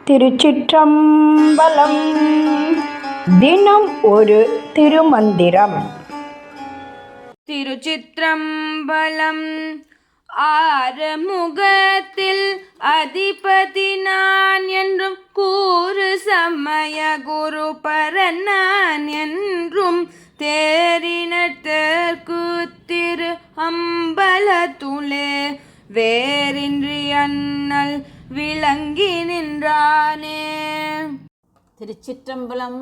திருச்சிற்றம்பலம். தினம் ஒரு திருமந்திரம். திருச்சிற்றம்பலம். ஆறுமுகத்தில் அதிபதி நான் என்றும் கூறு சமய குரு பரன் நான் என்றும் தேரினத்தற்கு திரு அம்பலத்துளே வேறின்றி அண்ணல் விளங்கி நின்றானே. திருச்சிற்றம்பலம்.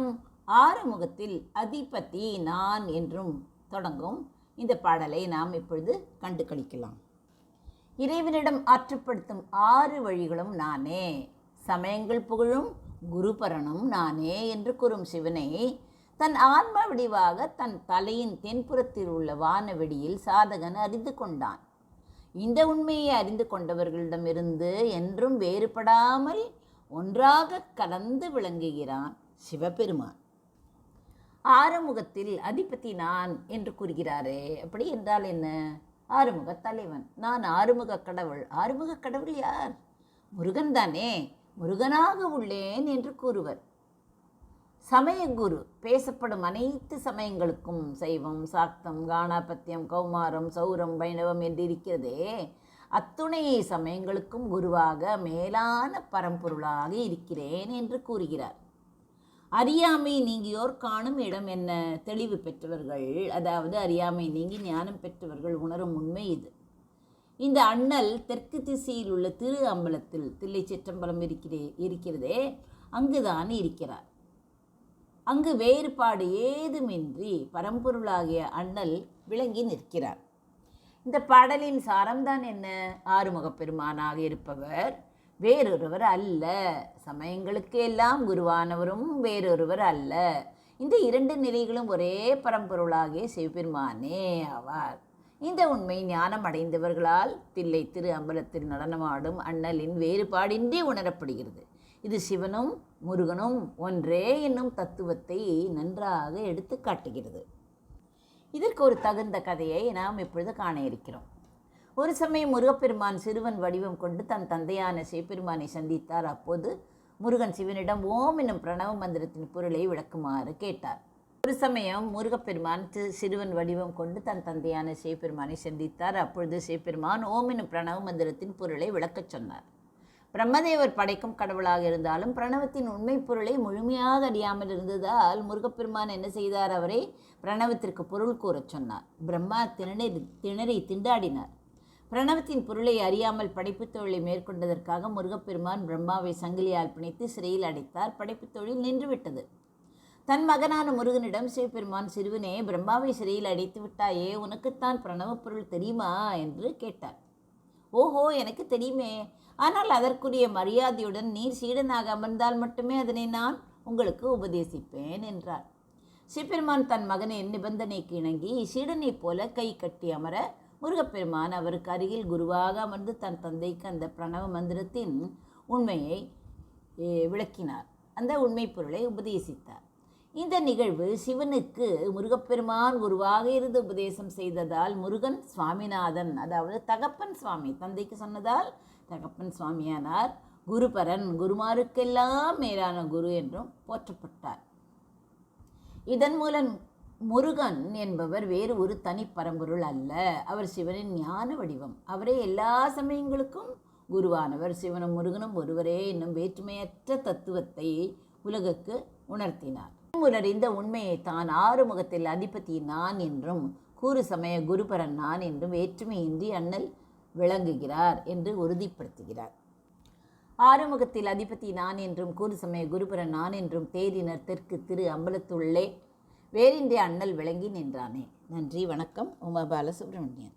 ஆறுமுகத்தில் அதிபதி நான் என்றும் தொடங்கும் இந்த பாடலை நாம் இப்பொழுது கண்டு கழிக்கலாம். இறைவனிடம் ஆற்றுப்படுத்தும் 6 வழிகளும் நானே, சமயங்கள் புகழும் குருபரனும் நானே என்று கூறும் சிவனை தன் ஆன்ம வடிவாக தன் தலையின் தென்புறத்தில் உள்ள வானவெடியில் சாதகன் அறிந்து கொண்டான். இந்த உண்மையை அறிந்து கொண்டவர்களிடமிருந்து என்றும் வேறுபடாமல் ஒன்றாக கலந்து விளங்குகிறான் சிவபெருமான். ஆறுமுகத்தில் அதிபதி நான் என்று கூறுகிறாரே, அப்படி என்றால் என்ன? ஆறுமுக தலைவன், நான் ஆறுமுக கடவுள். ஆறுமுக கடவுள் யார்? முருகன் தானே. முருகனாக உள்ளேன் என்று கூறுவர். சமயகுரு பேசப்படும் அனைத்து சமயங்களுக்கும் சைவம், சாக்தம், காணாபத்தியம், கௌமாரம், சௌரம், வைணவம் என்று இருக்கிறதே, அத்துணை சமயங்களுக்கும் குருவாக மேலான பரம்பொருளாக இருக்கிறேன் என்று கூறுகிறார். அறியாமை நீங்கியோர் காணும் இடம் என்ன? தெளிவு பெற்றவர்கள், அதாவது அறியாமை நீங்கி ஞானம் பெற்றவர்கள் உணரும் உண்மை இது. இந்த அண்ணல் தெற்கு திசையில் உள்ள திரு அம்பலத்தில் தில்லை சிற்றம்பலம் இருக்கிறதே, அங்குதான் இருக்கிறார். அங்கு வேறுபாடு ஏதுமின்றி பரம்பொருளாகிய அண்ணல் விளங்கி நிற்கிறார். இந்த பாடலின் சாரம்தான் என்ன? ஆறுமுகப் பெருமானாக இருப்பவர் வேறொருவர் அல்ல, சமயங்களுக்கு எல்லாம் குருவானவரும் வேறொருவர் அல்ல. இந்த 2 நிலைகளும் ஒரே பரம்பொருளாகிய சிவபெருமானே ஆவார். இந்த உண்மை ஞானம் அடைந்தவர்களால் தில்லை திரு அம்பலத்தில் நடனமாடும் அண்ணலின் வேறுபாடின்றி உணரப்படுகிறது. இது சிவனும் முருகனும் ஒன்றே என்னும் தத்துவத்தை நன்றாக எடுத்து காட்டுகிறது. இதற்கு ஒரு தகுந்த கதையை நாம் இப்பொழுது காண இருக்கிறோம். ஒரு சமயம் முருகப்பெருமான் சிறுவன் வடிவம் கொண்டு தன் தந்தையான சிவபெருமானை சந்தித்தார். அப்போது முருகன் சிவனிடம் ஓம் என்னும் பிரணவ மந்திரத்தின் பொருளை விளக்குமாறு கேட்டார். ஒரு சமயம் முருகப்பெருமான் சிறுவன் வடிவம் கொண்டு தன் தந்தையான சிவபெருமானை சந்தித்தார். அப்பொழுது சிவபெருமான் ஓம் என்னும் பிரணவ மந்திரத்தின் பொருளை விளக்கச் சொன்னார். பிரம்மதேவர் படைக்கும் கடவுளாக இருந்தாலும் பிரணவத்தின் உண்மை பொருளை முழுமையாக அறியாமல் இருந்ததால் முருகப்பெருமான் என்ன செய்தார்? அவரை பிரணவத்திற்கு பொருள் கூறச் சொன்னார். பிரம்மா திணறி திண்டாடினார். பிரணவத்தின் பொருளை அறியாமல் படைப்புத் தொழிலை மேற்கொண்டதற்காக முருகப்பெருமான் பிரம்மாவை சங்கிலியால் பிணைத்து சிறையில் அடைத்தார். படைப்புத் தொழில் நின்றுவிட்டது. தன் மகனான முருகனிடம் சிவபெருமான், சிறுவனே, பிரம்மாவை சிறையில் அடைத்து விட்டாயே, உனக்குத்தான் பிரணவ பொருள் தெரியுமா என்று கேட்டார். ஓஹோ, எனக்கு தெரியுமே, ஆனால் அதற்குரிய மரியாதையுடன் நீர் சீடனாக அமர்ந்தால் மட்டுமே அதனை நான் உங்களுக்கு உபதேசிப்பேன் என்றார். சிவபெருமான் தன் மகனின் நிபந்தனைக்கு இணங்கி சீடனைப் போல கை கட்டி அமர முருகப்பெருமான் அவருக்கு அருகில் குருவாக அமர்ந்து தன் தந்தைக்கு அந்த பிரணவ மந்திரத்தின் உண்மையை விளக்கினார். அந்த உண்மை பொருளை உபதேசித்தார். இந்த நிகழ்வு சிவனுக்கு முருகப்பெருமான் குருவாக இருந்து உபதேசம் செய்ததால் முருகன் சுவாமிநாதன், அதாவது தகப்பன் சுவாமி, தந்தைக்கு சொன்னதால் தகப்பன் சுவாமியானார். குருபரன், குருமாருக்கெல்லாம் மேலான குரு என்றும் போற்றப்பட்டார். இதன் மூலம் முருகன் என்பவர் வேறு ஒரு தனி பரம்பொருள் அல்ல, அவர் சிவனின் ஞான வடிவம். அவரே எல்லா சமயங்களுக்கும் குருவானவர். சிவனும் முருகனும் ஒருவரே என்னும் வேற்றுமையற்ற தத்துவத்தை உலகுக்கு உணர்த்தினார். உணர்ந்த உண்மையை தான் ஆறுமுகத்தில் அதிபதி நான் என்றும் கூறு சமய குருபரன் நான் என்றும் வேற்றுமையின்றி அண்ணல் விளங்குகிறார் என்று உறுதிப்படுத்துகிறார். ஆறுமுகத்தில் அதிபதி நான் என்றும் கூறு சமய குருபரன் நான் என்றும் தேரினர் தெற்கு திரு அம்பலத்துள்ளே வேறின்றி அண்ணல் விளங்கி நின்றானே. நன்றி, வணக்கம். உமா பாலசுப்ரமணியன்.